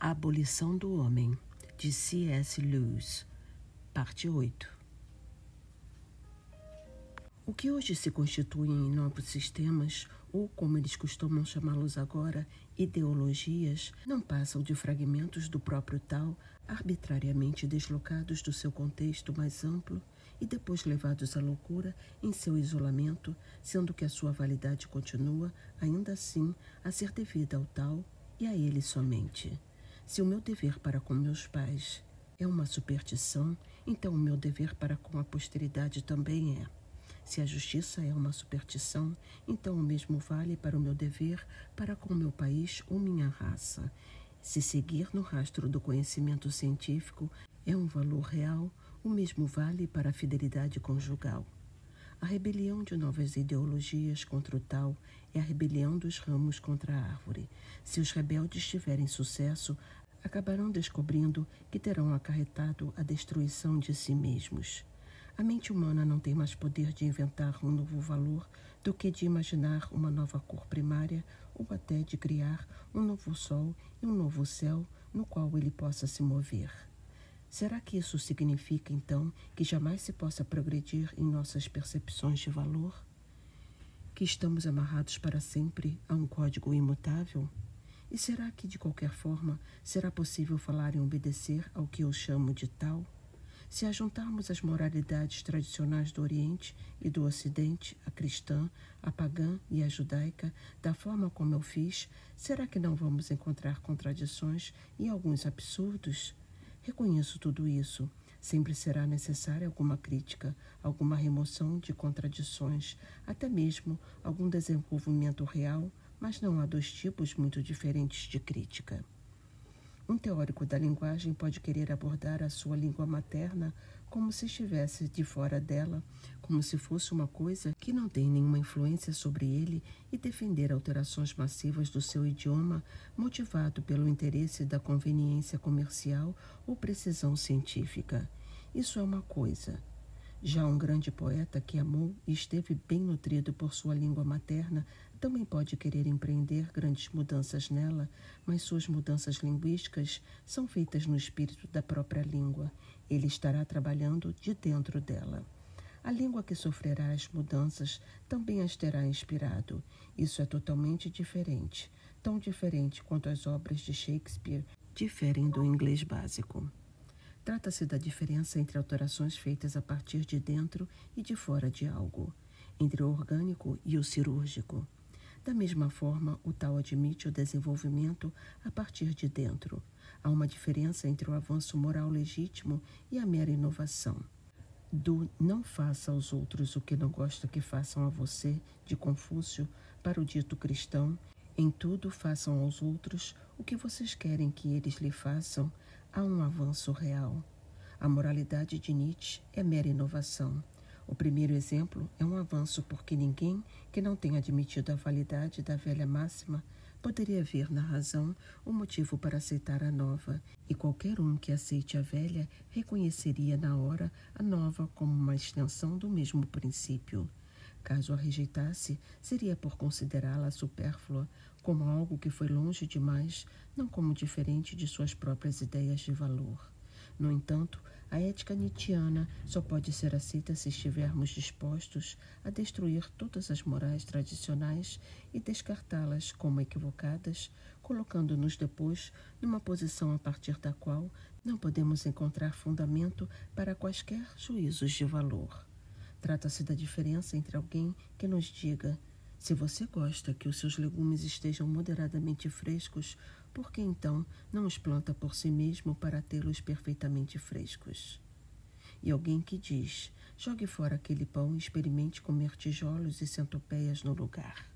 A Abolição do Homem, de C.S. Lewis, parte 8. O que hoje se constituem em novos sistemas, ou como eles costumam chamá-los agora, ideologias, não passam de fragmentos do próprio tal, arbitrariamente deslocados do seu contexto mais amplo e depois levados à loucura em seu isolamento, sendo que a sua validade continua, ainda assim, a ser devida ao tal e a ele somente. Se o meu dever para com meus pais é uma superstição, então o meu dever para com a posteridade também é. Se a justiça é uma superstição, então o mesmo vale para o meu dever para com meu país ou minha raça. Se seguir no rastro do conhecimento científico é um valor real, o mesmo vale para a fidelidade conjugal. A rebelião de novas ideologias contra o tal é a rebelião dos ramos contra a árvore. Se os rebeldes tiverem sucesso, acabarão descobrindo que terão acarretado a destruição de si mesmos. A mente humana não tem mais poder de inventar um novo valor do que de imaginar uma nova cor primária ou até de criar um novo sol e um novo céu no qual ele possa se mover. Será que isso significa, então, que jamais se possa progredir em nossas percepções de valor? Que estamos amarrados para sempre a um código imutável? E será que, de qualquer forma, será possível falar em obedecer ao que eu chamo de tal? Se ajuntarmos as moralidades tradicionais do Oriente e do Ocidente, a cristã, a pagã e a judaica, da forma como eu fiz, será que não vamos encontrar contradições e alguns absurdos? Reconheço tudo isso. Sempre será necessária alguma crítica, alguma remoção de contradições, até mesmo algum desenvolvimento real, mas não há dois tipos muito diferentes de crítica. Um teórico da linguagem pode querer abordar a sua língua materna como se estivesse de fora dela, como se fosse uma coisa que não tem nenhuma influência sobre ele e defender alterações massivas do seu idioma motivado pelo interesse da conveniência comercial ou precisão científica. Isso é uma coisa. Já um grande poeta que amou e esteve bem nutrido por sua língua materna também pode querer empreender grandes mudanças nela, mas suas mudanças linguísticas são feitas no espírito da própria língua. Ele estará trabalhando de dentro dela. A língua que sofrerá as mudanças também as terá inspirado. Isso é totalmente diferente, tão diferente quanto as obras de Shakespeare diferem do inglês básico. Trata-se da diferença entre alterações feitas a partir de dentro e de fora de algo, entre o orgânico e o cirúrgico. Da mesma forma, o tal admite o desenvolvimento a partir de dentro. Há uma diferença entre o avanço moral legítimo e a mera inovação. Do não faça aos outros o que não gosta que façam a você, de Confúcio, para o dito cristão, em tudo façam aos outros o que vocês querem que eles lhe façam, há um avanço real. A moralidade de Nietzsche é mera inovação. O primeiro exemplo é um avanço porque ninguém que não tenha admitido a validade da velha máxima poderia ver na razão o motivo para aceitar a nova, e qualquer um que aceite a velha reconheceria na hora a nova como uma extensão do mesmo princípio. Caso a rejeitasse, seria por considerá-la supérflua, como algo que foi longe demais, não como diferente de suas próprias ideias de valor. No entanto, a ética nietzschiana só pode ser aceita se estivermos dispostos a destruir todas as morais tradicionais e descartá-las como equivocadas, colocando-nos depois numa posição a partir da qual não podemos encontrar fundamento para quaisquer juízos de valor. Trata-se da diferença entre alguém que nos diga: se você gosta que os seus legumes estejam moderadamente frescos, por que então não os planta por si mesmo para tê-los perfeitamente frescos? E alguém que diz: jogue fora aquele pão e experimente comer tijolos e centopeias no lugar.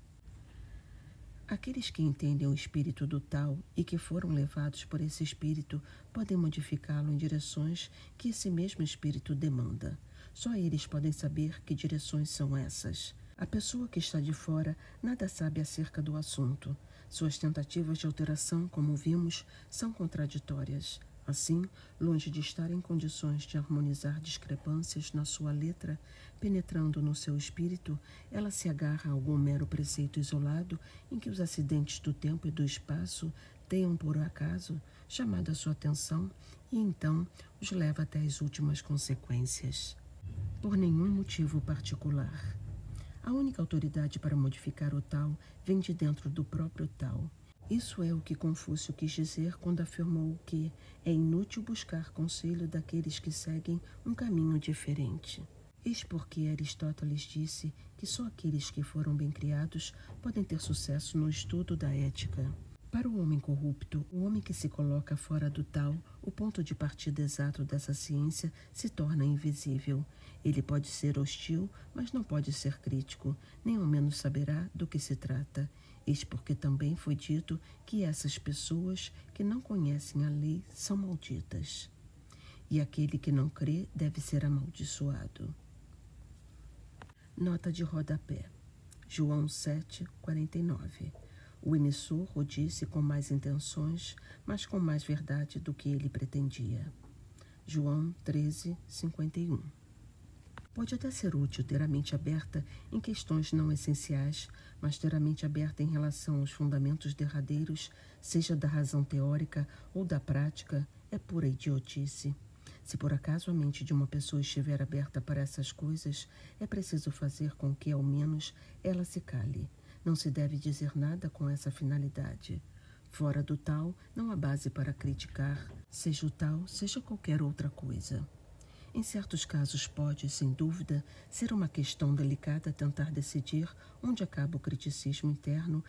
Aqueles que entendem o espírito do tal e que foram levados por esse espírito podem modificá-lo em direções que esse mesmo espírito demanda. Só eles podem saber que direções são essas. A pessoa que está de fora nada sabe acerca do assunto. Suas tentativas de alteração, como vimos, são contraditórias. Assim, longe de estar em condições de harmonizar discrepâncias na sua letra, penetrando no seu espírito, ela se agarra a algum mero preceito isolado em que os acidentes do tempo e do espaço tenham, por acaso, chamado a sua atenção e então os leva até as últimas consequências. Por nenhum motivo particular. A única autoridade para modificar o tal vem de dentro do próprio tal. Isso é o que Confúcio quis dizer quando afirmou que é inútil buscar conselho daqueles que seguem um caminho diferente. Eis porque Aristóteles disse que só aqueles que foram bem criados podem ter sucesso no estudo da ética. Para o homem corrupto, o homem que se coloca fora do tal, o ponto de partida exato dessa ciência se torna invisível. Ele pode ser hostil, mas não pode ser crítico, nem ao menos saberá do que se trata. Eis porque também foi dito que essas pessoas que não conhecem a lei são malditas. E aquele que não crê deve ser amaldiçoado. Nota de rodapé. João 7:49. O emissor o disse com mais intenções, mas com mais verdade do que ele pretendia. João 13:51. Pode até ser útil ter a mente aberta em questões não essenciais, mas ter a mente aberta em relação aos fundamentos derradeiros, seja da razão teórica ou da prática, é pura idiotice. Se por acaso a mente de uma pessoa estiver aberta para essas coisas, é preciso fazer com que, ao menos, ela se cale. Não se deve dizer nada com essa finalidade. Fora do tal, não há base para criticar, seja o tal, seja qualquer outra coisa. Em certos casos pode, sem dúvida, ser uma questão delicada tentar decidir onde acaba o criticismo interno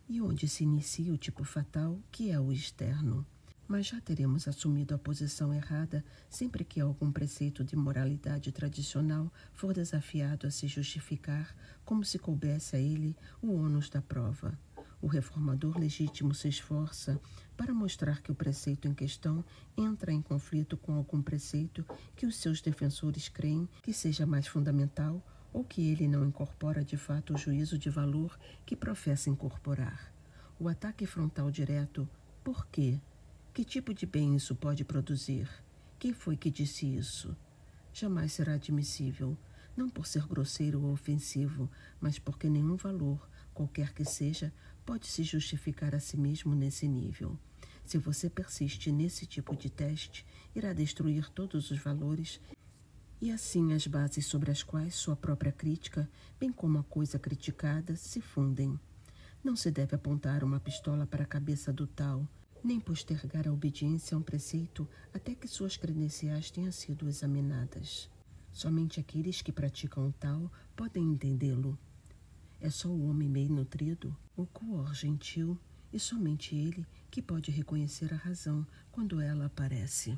e onde se inicia o tipo fatal, que é o externo. Mas já teremos assumido a posição errada sempre que algum preceito de moralidade tradicional for desafiado a se justificar, como se coubesse a ele o ônus da prova. O reformador legítimo se esforça para mostrar que o preceito em questão entra em conflito com algum preceito que os seus defensores creem que seja mais fundamental ou que ele não incorpora de fato o juízo de valor que professa incorporar. O ataque frontal direto, por quê? Que tipo de bem isso pode produzir? Quem foi que disse isso? Jamais será admissível, não por ser grosseiro ou ofensivo, mas porque nenhum valor, qualquer que seja, pode se justificar a si mesmo nesse nível. Se você persiste nesse tipo de teste, irá destruir todos os valores e assim as bases sobre as quais sua própria crítica, bem como a coisa criticada, se fundem. Não se deve apontar uma pistola para a cabeça do tal, nem postergar a obediência a um preceito até que suas credenciais tenham sido examinadas. Somente aqueles que praticam o tal podem entendê-lo. É só o homem bem nutrido, o coor gentil, e somente ele que pode reconhecer a razão quando ela aparece.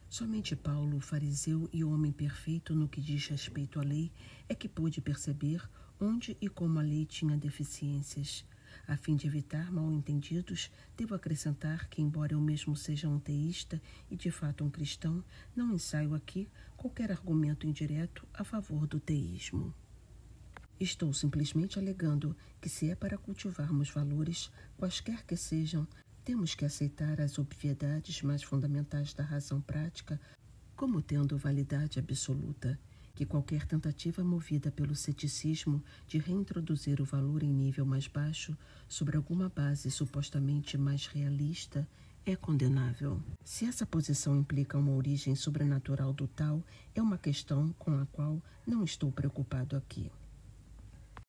Somente Paulo, o fariseu e o homem perfeito no que diz respeito à lei, é que pôde perceber onde e como a lei tinha deficiências. A fim de evitar mal-entendidos, devo acrescentar que, embora eu mesmo seja um teísta e de fato um cristão, não ensaio aqui qualquer argumento indireto a favor do teísmo. Estou simplesmente alegando que, se é para cultivarmos valores, quaisquer que sejam, temos que aceitar as obviedades mais fundamentais da razão prática como tendo validade absoluta, que qualquer tentativa movida pelo ceticismo de reintroduzir o valor em nível mais baixo, sobre alguma base supostamente mais realista, é condenável. Se essa posição implica uma origem sobrenatural do tal, é uma questão com a qual não estou preocupado aqui.